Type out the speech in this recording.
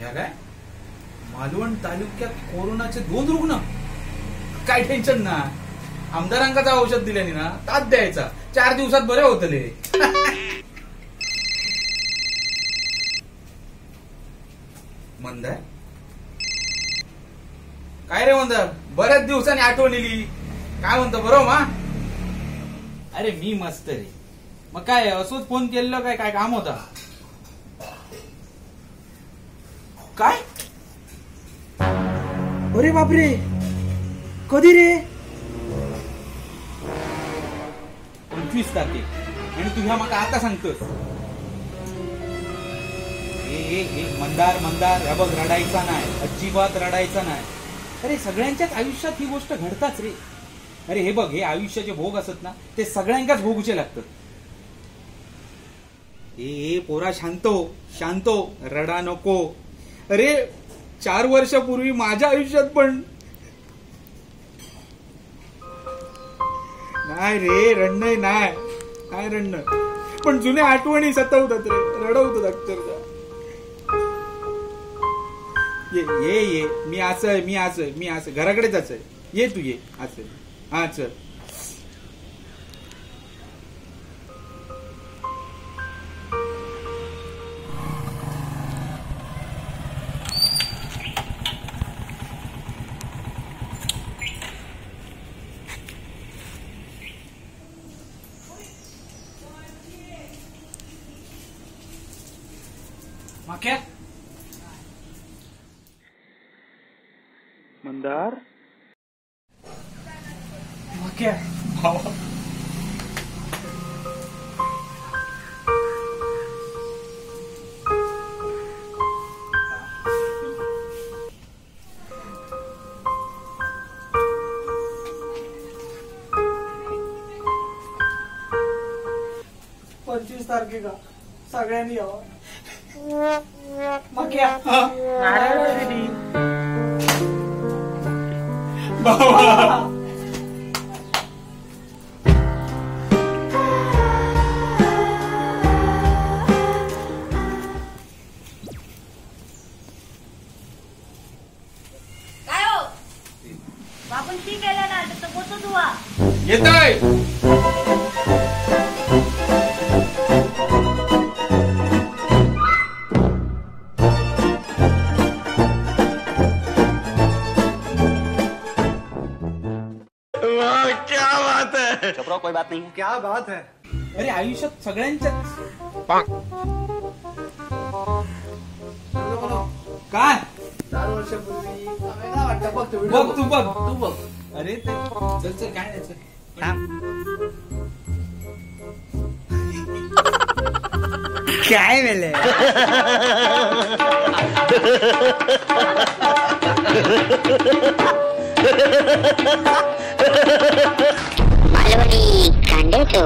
या काय मालवण तालुक्यात कोरोनाचे 2 रुग्ण. काय टेन्शन ना, आमदारांकाच औषध दिल्याने ना ताप द्यायचा, 4 दिवसात बरे होतले. मंदार काय रे मंदार, बऱ्याच दिवसांनी आठवण येली. काय म्हणतो बरोबर मा? अरे मी मस्त रे. मग काय असंच फोन केलेलं, काय काय काम होता? काय? अरे बापरे, कधी रे? 25 तारखेक. आणि तू ह्या माका आता सांगतोस? मंदार मंदार, हे बघ रडायचा नाही, अजिबात रडायचा नाही. अरे सगळ्यांच्याच आयुष्यात ही गोष्ट घडताच रे. अरे हे बघ, हे आयुष्याचे भोग असत ना, ते सगळ्यांकाच भोगूचे लागतात. ए पोरा शांतो शांतो, रडा नको. अरे 4 वर्षापूर्वी माझ्या आयुष्यात पण नाही रे, रडणं नाही, काय रडणं, पण जुन्या आठवणी सतावतात रे, रडवतात अक्षरशः. ये मी असं घराकडेच असं ये, तू ये असं. हा चल. क्या मंदार क्या भावा, पंचवीस तारखेला सगळ्यांनी यावं. मग बाबा काय हो बापून ती केलं ना तर पोचू तुवा येतोय. छपरा कोई बात नहीं है. क्या बात है. अरे आयुष्यात सगळ्यांच्याच काय 4 वर्षापूर्वी काय वाटतं बघ तू. बघ तू बघ. अरे ते चल चल, काय नाही चल. काय वेले मालवणी कांडे तो